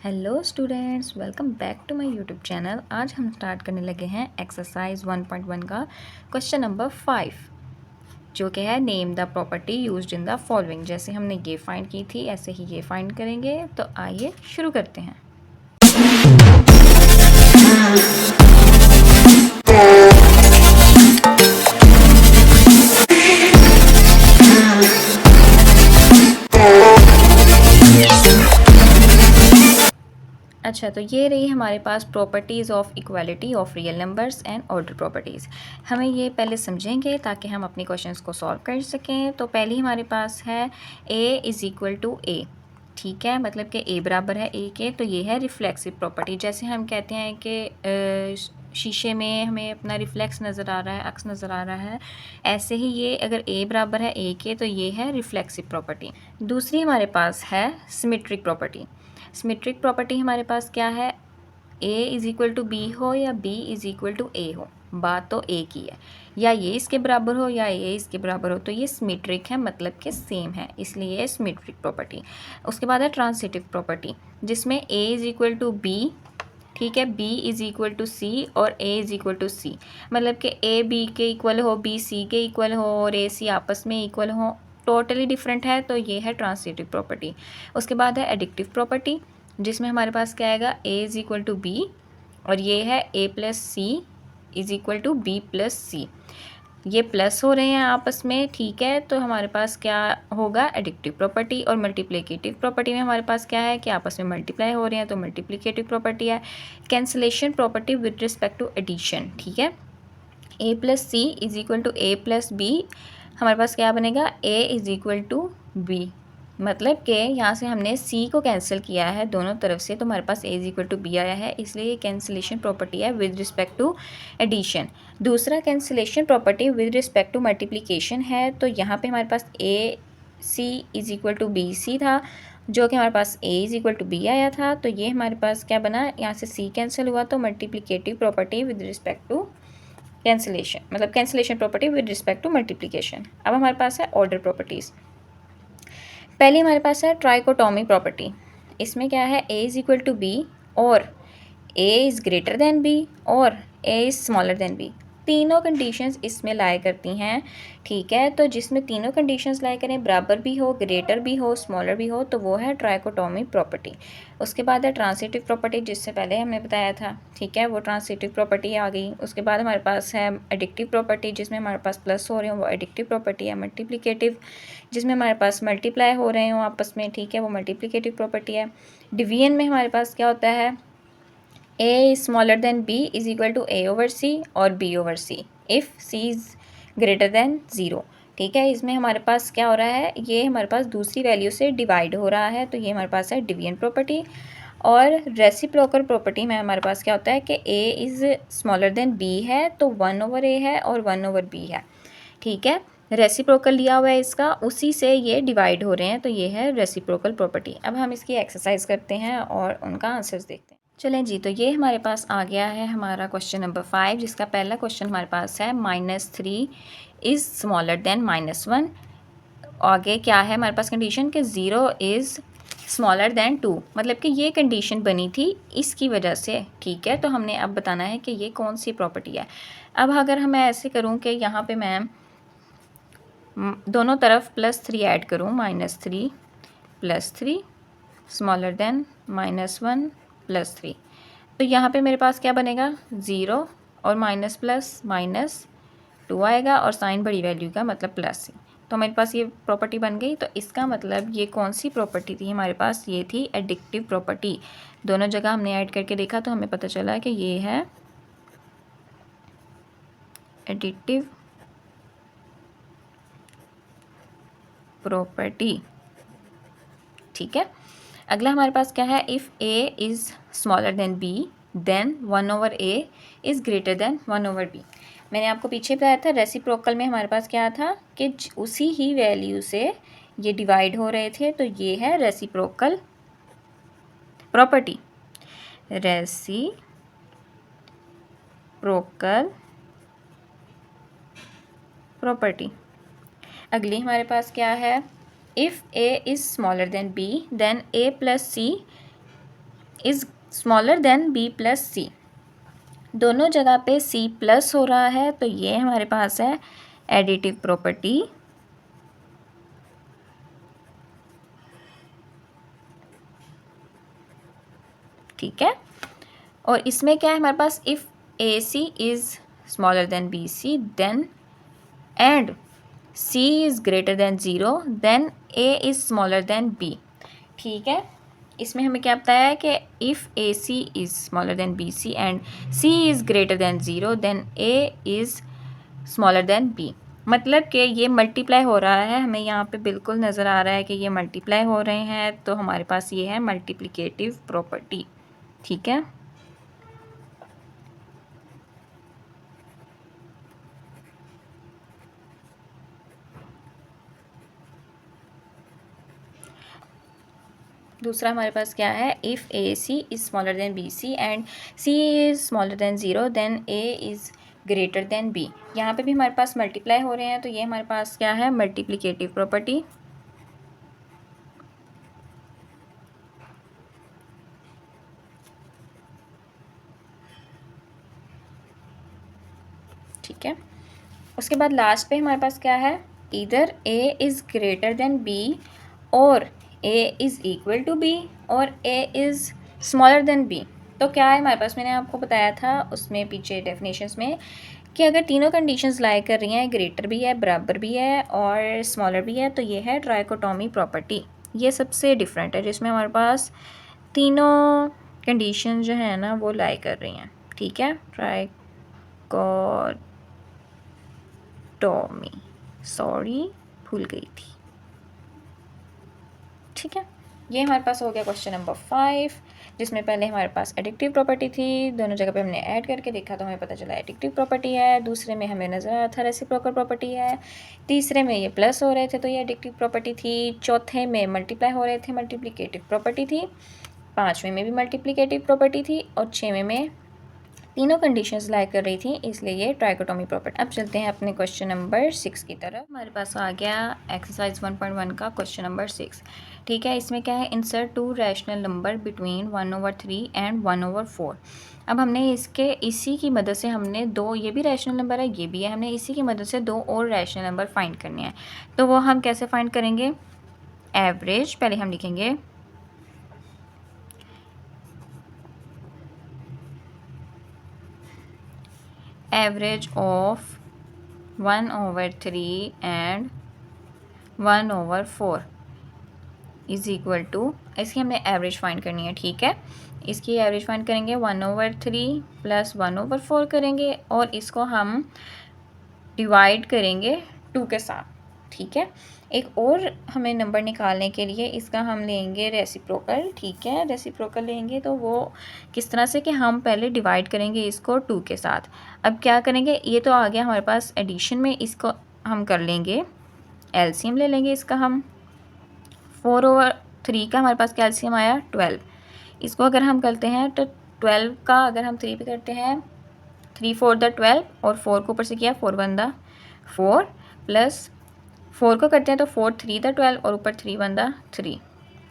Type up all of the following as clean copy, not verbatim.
Hello students, welcome back to my YouTube channel. आज हम start करने लगे हैं एक्सरसाइज 1.1 का क्वेश्चन नंबर 5, जो कि है name the property used in the following. जैसे हमने ये फाइंड की थी ऐसे ही ये फाइंड करेंगे। तो आइए शुरू करते हैं। अच्छा, तो ये रही हमारे पास properties of equality of real numbers and order properties. हमें ये पहले समझेंगे ताकि हम अपने क्वेश्चंस को सॉल्व कर सकें। तो पहली हमारे पास है a is equal to a। ठीक है, मतलब कि a बराबर है a के। तो ये है रिफ्लेक्सिव प्रॉपर्टी। जैसे हम कहते हैं कि शीशे में हमें अपना रिफ्लेक्स नज़र आ रहा है, अक्स नज़र आ रहा है, ऐसे ही ये अगर a बराबर है a के तो ये है रिफ्लेक्सिव प्रॉपर्टी। दूसरी हमारे पास है सिमेट्रिक प्रॉपर्टी। सिमेट्रिक प्रॉपर्टी हमारे पास क्या है, a is equal to b हो या b is equal to a हो, बात तो एक ही है। या ये इसके बराबर हो या ये इसके बराबर हो, तो ये सिमेट्रिक है, मतलब कि सेम है, इसलिए ये सिमेट्रिक प्रॉपर्टी। उसके बाद है ट्रांसिटिव प्रॉपर्टी, जिसमें a is equal to b, ठीक है, b is equal to c और a is equal to c, मतलब कि a b के इक्वल हो, b c के इक्वल हो और a c आपस में इक्वल हो, टोटली डिफरेंट है, तो ये है ट्रांसिटिव प्रॉपर्टी। उसके बाद है एडिक्टिव प्रॉपर्टी, जिसमें हमारे पास क्या आएगा, a is equal to b और ये है a plus c is equal to b plus c. ये प्लस हो रहे हैं आपस में, ठीक है। तो हमारे पास क्या होगा, एडिक्टिव प्रॉपर्टी। और मल्टीप्लिकेटिव प्रॉपर्टी में हमारे पास क्या है कि आपस में मल्टीप्लाई हो रहे हैं, तो मल्टीप्लिकेटिव प्रॉपर्टी है। Cancellation property with respect to addition, ठीक है। a plus c is equal to a plus b, हमारे पास क्या बनेगा, a is equal to b, मतलब कि यहाँ से हमने c को कैंसिल किया है दोनों तरफ से, तो हमारे पास a is equal to b आया है, इसलिए ये कैंसिलेशन प्रॉपर्टी है विद रिस्पेक्ट टू एडिशन। दूसरा cancellation property with respect to multiplication है। तो यहाँ पे हमारे पास a c is equal to b c था, जो कि हमारे पास a is equal to b आया था। तो ये हमारे पास क्या बना, यहाँ से c कैंसिल हुआ, तो multiplicative property with respect to cancellation, मतलब cancellation property with respect to multiplication. अब हमारे पास है ऑर्डर प्रॉपर्टीज़। पहले हमारे पास है ट्राइकोटोमी प्रॉपर्टी। इसमें क्या है, a is equal to b और a is greater than b और a is smaller than b। तीनों कंडीशंस इसमें लाया करती हैं, ठीक है। तो जिसमें तीनों कंडीशंस लाया करें, बराबर भी हो, ग्रेटर भी हो, स्मॉलर भी हो, तो वो है ट्राइकोटोमी प्रॉपर्टी। उसके बाद है ट्रांसिटिव प्रॉपर्टी, जिससे पहले हमने बताया था, ठीक है, वो ट्रांसिटिव प्रॉपर्टी आ गई। उसके बाद हमारे पास है एडिक्टिव प्रॉपर्टी, जिसमें हमारे पास प्लस हो रहे हो, वो एडिक्टिव प्रॉपर्टी है। मल्टीप्लिकेटिव, जिसमें हमारे पास मल्टीप्लाई हो रहे हो आपस में, ठीक है, वो मल्टीप्लिकेटिव प्रॉपर्टी है। डिवीजन में हमारे पास क्या होता है, a is smaller than b is equal to a over c और b over c if c is greater than 0, ठीक है। इसमें हमारे पास क्या हो रहा है, ये हमारे पास दूसरी वैल्यू से डिवाइड हो रहा है, तो ये हमारे पास है डिवीजन प्रॉपर्टी। और रेसिप्रोकल प्रॉपर्टी में हमारे पास क्या होता है कि a is smaller than b है, तो 1 ओवर a है और 1 ओवर b है, ठीक है। रेसिप्रोकल लिया हुआ है इसका, उसी से ये डिवाइड हो रहे हैं, तो ये है रेसिप्रोकल प्रॉपर्टी। अब हम इसकी एक्सरसाइज करते हैं और उनका आंसर्स देखते हैं। चलें जी, तो ये हमारे पास आ गया है हमारा क्वेश्चन नंबर 5, जिसका पहला क्वेश्चन हमारे पास है -3 इज़ स्मॉलर देन -1। आगे क्या है हमारे पास कंडीशन कि 0 इज़ स्मॉलर देन 2, मतलब कि ये कंडीशन बनी थी इसकी वजह से, ठीक है। तो हमने अब बताना है कि ये कौन सी प्रॉपर्टी है। अब अगर मैं ऐसे करूँ कि यहाँ पे मैं दोनों तरफ +3 ऐड करूँ, -3 +3 स्मॉलर देन -1 +3, तो यहाँ पे मेरे पास क्या बनेगा, 0 और माइनस प्लस -2 आएगा और साइन बड़ी वैल्यू का मतलब प्लस, तो मेरे पास ये प्रॉपर्टी बन गई। तो इसका मतलब ये कौन सी प्रॉपर्टी थी हमारे पास, ये थी एडिक्टिव प्रॉपर्टी। दोनों जगह हमने ऐड करके देखा तो हमें पता चला कि ये है एडिक्टिव प्रॉपर्टी, ठीक है। अगला हमारे पास क्या है, if a is smaller than b then 1 over a is greater than 1 over b। मैंने आपको पीछे बताया था रेसिप्रोकल में हमारे पास क्या था कि उसी ही वैल्यू से ये डिवाइड हो रहे थे, तो ये है रेसिप्रोकल प्रॉपर्टी। Reciprocal property. अगली हमारे पास क्या है, if a is smaller than b then a plus c is smaller than b plus c. दोनों जगह पे सी प्लस हो रहा है, तो ये हमारे पास है एडिटिव प्रॉपर्टी। ठीक है, और इसमें क्या है हमारे पास, if a c is smaller than b c then and C is greater than 0 then A is smaller than B। ठीक है, इसमें हमें क्या बताया है कि if a c is smaller than b c and C is greater than 0 then A is smaller than B। मतलब कि ये मल्टीप्लाई हो रहा है, हमें यहाँ पे बिल्कुल नज़र आ रहा है कि ये मल्टीप्लाई हो रहे हैं, तो हमारे पास ये है मल्टीप्लिकेटिव प्रॉपर्टी। ठीक है, दूसरा हमारे पास क्या है, if a c is smaller than b c and c is smaller than 0 then a is greater than b. यहाँ पे भी हमारे पास मल्टीप्लाई हो रहे हैं, तो ये हमारे पास क्या है, मल्टीप्लिकेटिव प्रॉपर्टी। ठीक है, उसके बाद लास्ट पे हमारे पास क्या है, इधर a is greater than b और a is equal to b और a is smaller than b. तो क्या है हमारे पास, मैंने आपको बताया था उसमें पीछे डेफिनेशंस में कि अगर तीनों कंडीशंस लाई कर रही हैं, ग्रेटर भी है, बराबर भी है और स्मॉलर भी है, तो ये है ट्राइकोटोमी प्रॉपर्टी। ये सबसे डिफरेंट है जिसमें हमारे पास तीनों कंडीशन जो है ना वो लाई कर रही हैं। ठीक है, ट्राइकोटोमी, सॉरी भूल गई थी। ठीक है, ये हमारे पास हो गया क्वेश्चन नंबर 5, जिसमें पहले हमारे पास एडिक्टिव प्रॉपर्टी थी, दोनों जगह पे हमने ऐड करके देखा तो हमें पता चला एडिक्टिव प्रॉपर्टी है। दूसरे में हमें नज़र आया था रेसिप्रोकल प्रॉपर्टी है। तीसरे में ये प्लस हो रहे थे तो ये एडिक्टिव प्रॉपर्टी थी। चौथे में मल्टीप्लाई हो रहे थे, मल्टीप्लिकेटिव प्रॉपर्टी थी। पाँचवें में भी मल्टीप्लिकेटिव प्रॉपर्टी थी और छवें में तीनों कंडीशंस लाई कर रही थी, इसलिए ये ट्राइकोटोमी प्रॉपर्टी। अब चलते हैं अपने क्वेश्चन नंबर 6 की तरफ। हमारे पास आ गया एक्सरसाइज 1.1 का क्वेश्चन नंबर 6। ठीक है, इसमें क्या है, insert 2 rational number between 1/3 and 1/4। अब हमने इसी की मदद से हमने दो, ये भी रैशनल नंबर है, ये भी है, हमने इसी की मदद से दो और रैशनल नंबर फाइंड करने हैं। तो वो हम कैसे फाइंड करेंगे, एवरेज पहले हम लिखेंगे average of 1/3 and 1/4 is equal to, इसकी हमें एवरेज फाइंड करनी है। ठीक है, इसकी एवरेज फाइंड करेंगे 1/3 प्लस 1/4 करेंगे और इसको हम डिवाइड करेंगे 2 के साथ। ठीक है, एक और हमें नंबर निकालने के लिए इसका हम लेंगे रेसिप्रोकल। ठीक है, रेसिप्रोकल लेंगे तो वो किस तरह से कि हम पहले डिवाइड करेंगे इसको 2 के साथ। अब क्या करेंगे, ये तो आ गया हमारे पास एडिशन में, इसको हम कर लेंगे एलसीएम ले लेंगे इसका हम। 4/3 का हमारे पास क्या एलसीएम आया, 12। इसको अगर हम करते हैं तो 12 का अगर हम 3 पे करते हैं, 3 4 द 12 और 4 को ऊपर से किया 4 1 द 4 प्लस 4 को करते हैं तो 4 3 द 12 और ऊपर 3 1 द 3।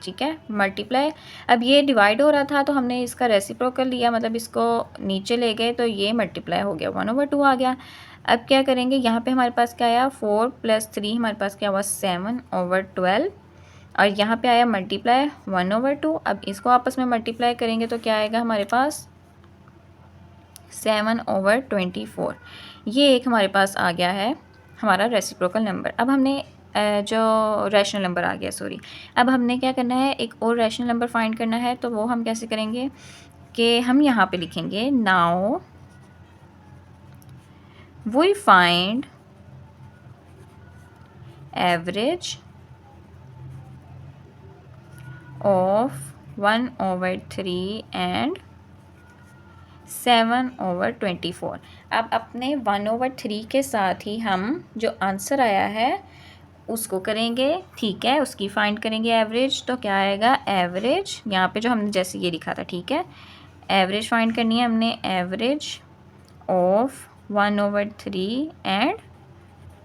ठीक है, मल्टीप्लाई। अब ये डिवाइड हो रहा था तो हमने इसका रेसिप्रोकल लिया, मतलब इसको नीचे ले गए तो ये मल्टीप्लाई हो गया, 1/2 आ गया। अब क्या करेंगे, यहाँ पे हमारे पास क्या आया, 4 + 3 हमारे पास क्या हुआ, 7/12 और यहाँ पे आया मल्टीप्लाई 1/2। अब इसको आपस में मल्टीप्लाई करेंगे तो क्या आएगा हमारे पास, 7/24। ये एक हमारे पास आ गया है हमारा रेसिप्रोकल नंबर। अब हमने जो रैशनल नंबर आ गया, सॉरी, अब हमने क्या करना है, एक और रैशनल नंबर फाइंड करना है। तो वो हम कैसे करेंगे कि हम यहाँ पे लिखेंगे, now we find average of 1/3 and 7/24। अब अपने 1/3 के साथ ही हम जो आंसर आया है उसको करेंगे। ठीक है, उसकी फाइंड करेंगे एवरेज। तो क्या आएगा, एवरेज यहाँ पे जो हमने जैसे ये लिखा था। ठीक है, एवरेज फाइंड करनी है हमने, average of 1/3 and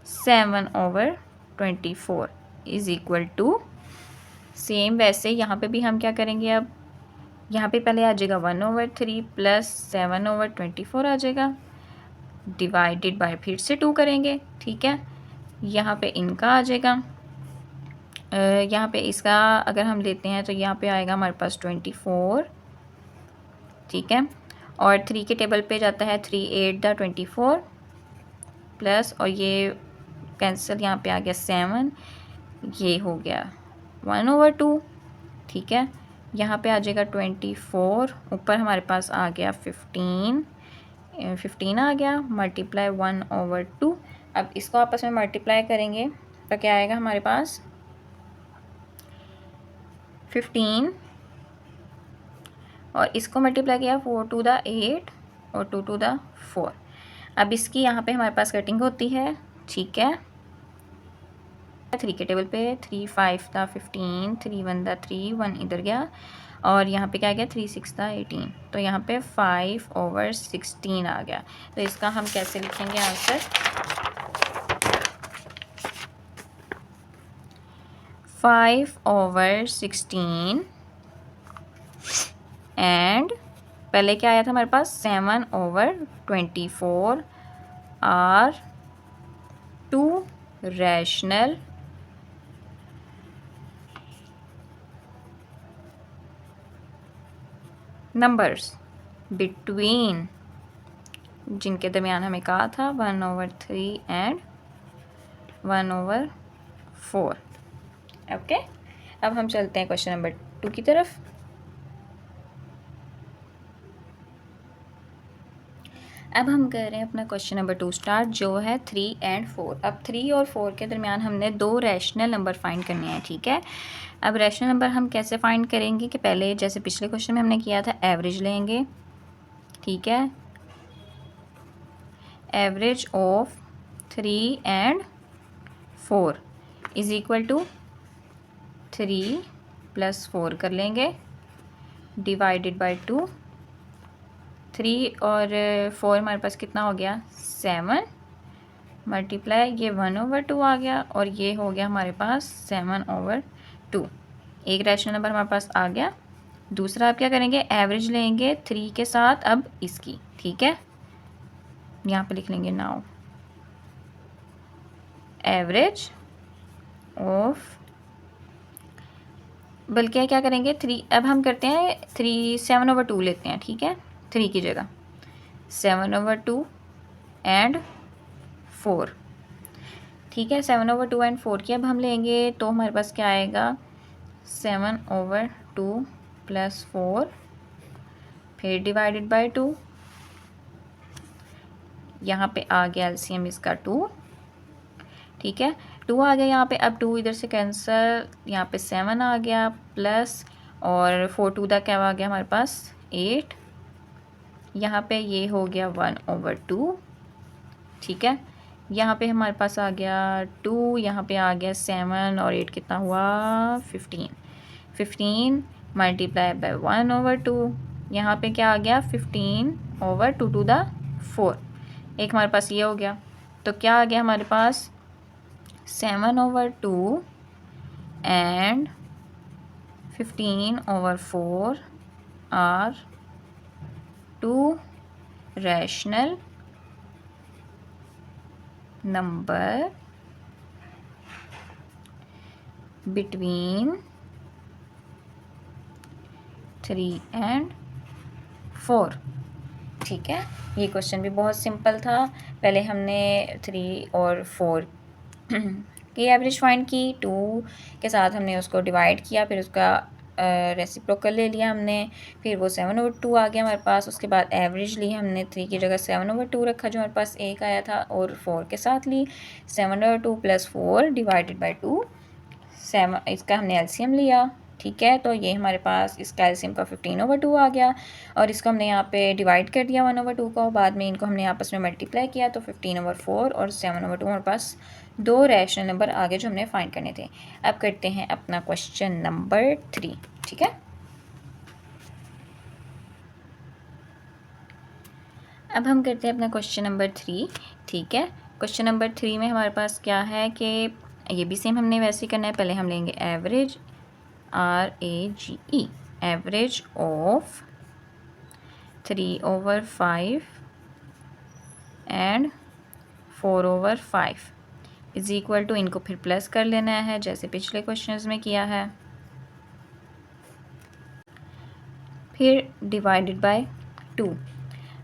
7/24 is equal to, same वैसे यहाँ पे भी हम क्या करेंगे, अब यहाँ पे पहले आ जाएगा 1/3 प्लस 7/24 आ जाएगा, डिवाइडेड बाय फिर से 2 करेंगे, ठीक है। यहाँ पे इनका आ जाएगा, यहाँ पे इसका अगर हम लेते हैं तो यहाँ पे आएगा हमारे पास 24, ठीक है। और 3 के टेबल पे जाता है 3 8 द 24 प्लस, और ये कैंसिल, यहाँ पे आ गया 7, ये हो गया 1/2, ठीक है। यहाँ पे आ जाएगा 24, ऊपर हमारे पास आ गया 15 आ गया, मल्टीप्लाई 1/2। अब इसको आपस में मल्टीप्लाई करेंगे तो क्या आएगा हमारे पास 15, और इसको मल्टीप्लाई किया 4 टू द 8 और 2 टू द 4। अब इसकी यहाँ पे हमारे पास कटिंग होती है, ठीक है। 3 के टेबल पे 3 5 द 15, 3 1 द 3, 1 इधर गया, और यहाँ पे क्या गया 3 6 द 18, तो यहाँ पे 5/16 आ गया। तो इसका हम कैसे लिखेंगे आंसर, 5/16 एंड पहले क्या आया था हमारे पास 7/24 आर 2 रैशनल नंबर्स बिटवीन, जिनके दरमियान हमें कहा था 1/3 एंड 1/4। ओके, अब हम चलते हैं क्वेश्चन नंबर 2 की तरफ। अब हम कर रहे हैं अपना क्वेश्चन नंबर 2 स्टार्ट, जो है 3 एंड 4। अब 3 और 4 के दरमियान हमने 2 रैशनल नंबर फाइंड करने हैं, ठीक है। अब रैशनल नंबर हम कैसे फाइंड करेंगे कि पहले जैसे पिछले क्वेश्चन में हमने किया था, एवरेज लेंगे, ठीक है। Average of 3 and 4 is equal to 3 + 4 कर लेंगे, डिवाइडेड बाय 2। 3 और 4 हमारे पास कितना हो गया 7, मल्टीप्लाई ये 1/2 आ गया, और ये हो गया हमारे पास 7/2। एक रैशनल नंबर हमारे पास आ गया। दूसरा आप क्या करेंगे, एवरेज लेंगे 3 के साथ अब इसकी, ठीक है। यहाँ पे लिख लेंगे नाउ एवरेज ऑफ, बल्कि क्या करेंगे 3, अब हम करते हैं 7/2 लेते हैं, ठीक है। 3 की जगह 7/2 एंड 4, ठीक है। 7/2 एंड 4 की अब हम लेंगे तो हमारे पास क्या आएगा 7/2 + 4, फिर डिवाइडेड बाय 2। यहाँ पे आ गया एलसीएम इसका 2, ठीक है। 2 आ गया यहाँ पे, अब 2 इधर से कैंसिल, यहाँ पे 7 आ गया प्लस, और 4 2 दा क्या आ गया हमारे पास 8, यहाँ पे ये हो गया 1/2, ठीक है। यहाँ पे हमारे पास आ गया 2, यहाँ पे आ गया 7 और 8 कितना हुआ 15 मल्टीप्लाई बाय 1/2। यहाँ पे क्या आ गया 15/2 टू द 4, एक हमारे पास ये हो गया। तो क्या आ गया हमारे पास 7/2 and 15/4 are 2 rational number between 3 and 4, ठीक है। ये क्वेश्चन भी बहुत सिंपल था। पहले हमने 3 और 4 की एवरेज फाइंड की, 2 के साथ हमने उसको डिवाइड किया, फिर उसका रेसिप्रोकल ले लिया हमने, फिर वो 7/2 आ गया हमारे पास। उसके बाद एवरेज ली हमने, 3 की जगह 7/2 रखा जो हमारे पास 1 आया था, और 4 के साथ ली 7/2 + 4 डिवाइडेड बाय 2, 7, इसका हमने एलसीएम लिया, ठीक है। तो ये हमारे पास इसका एलसीएम का 15/2 आ गया, और इसको हमने यहाँ पे डिवाइड कर दिया 1/2 का, बाद में इनको हमने आपस में मल्टीप्लाई किया, तो 15/4 और 7/2 हमारे पास 2 रैशनल नंबर आगे जो हमने फाइंड करने थे। अब करते हैं अपना क्वेश्चन नंबर 3, ठीक है। अब हम करते हैं अपना क्वेश्चन नंबर 3, ठीक है। क्वेश्चन नंबर 3 में हमारे पास क्या है कि ये भी सेम हमने वैसे ही करना है। पहले हम लेंगे average RAGE, average of 3/5 and 4/5 is equal to, इनको फिर प्लस कर लेना है जैसे पिछले क्वेश्चंस में किया है, फिर डिवाइडेड बाय 2।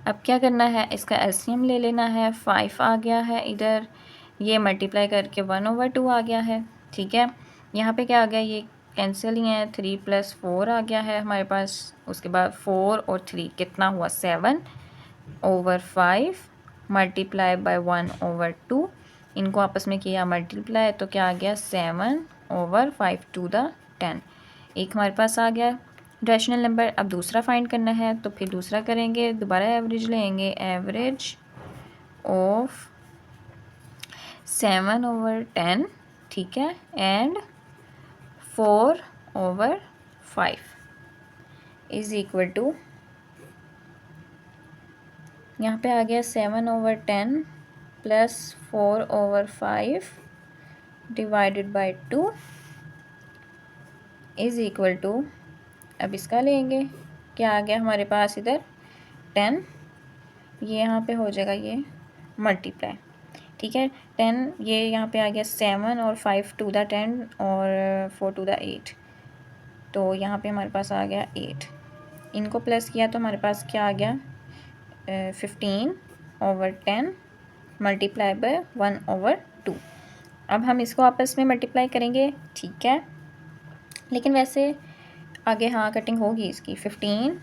अब क्या करना है, इसका एलसीएम ले लेना है। 5 आ गया है इधर, ये मल्टीप्लाई करके 1/2 आ गया है। ठीक है, यहाँ पे क्या आ गया, ये कैंसिल ही है। 3 + 4 आ गया है हमारे पास। उसके बाद 4 और 3 कितना हुआ, 7/5 मल्टीप्लाई बाय 1/2। इनको आपस में किया मल्टीप्लाई तो क्या आ गया, 7/5 टू द 10। एक हमारे पास आ गया रैशनल नंबर। अब दूसरा फाइंड करना है तो फिर दूसरा करेंगे, दोबारा एवरेज लेंगे। एवरेज ऑफ 7/10, ठीक है, एंड 4/5 इज इक्वल टू, यहाँ पे आ गया 7/10 plus 4/5 divided by 2 is equal to, अब इसका लेंगे, क्या आ गया हमारे पास इधर 10, ये यहाँ पे हो जाएगा ये मल्टीप्लाई। ठीक है, 10 ये यहाँ पे आ गया 7 और 5 टू द 10 और 4 टू द 8, तो यहाँ पे हमारे पास आ गया 8। इनको प्लस किया तो हमारे पास क्या आ गया, 15/10 मल्टीप्लाई बाय 1/2। अब हम इसको आपस में मल्टीप्लाई करेंगे, ठीक है, लेकिन वैसे आगे हाँ कटिंग होगी इसकी। 15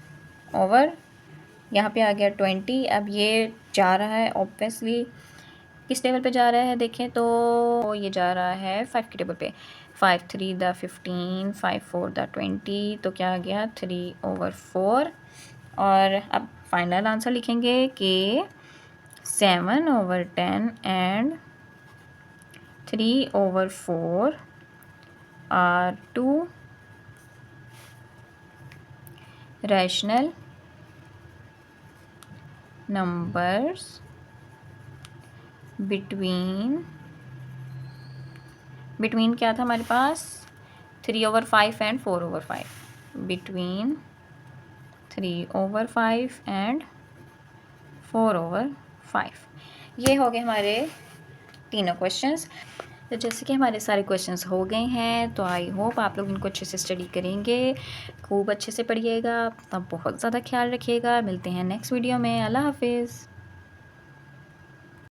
ओवर यहाँ पे आ गया 20। अब ये जा रहा है ऑब्वियसली किस टेबल पे जा रहा है, देखें तो ये जा रहा है 5 के टेबल पे। 5 3 द 15, 5 4 द 20, तो क्या आ गया 3/4। और अब फाइनल आंसर लिखेंगे कि 7/10 and 3/4 are 2 rational numbers between क्या था हमारे पास, 3/5 एंड 4/5, between 3/5 एंड 4/5। ये हो गए हमारे तीनों क्वेश्चंस। तो जैसे कि हमारे सारे क्वेश्चंस हो गए हैं, तो आई होप आप लोग इनको अच्छे से स्टडी करेंगे, खूब अच्छे से पढ़िएगा, तब बहुत ज़्यादा ख्याल रखिएगा। मिलते हैं नेक्स्ट वीडियो में। अल्लाह हाफिज़।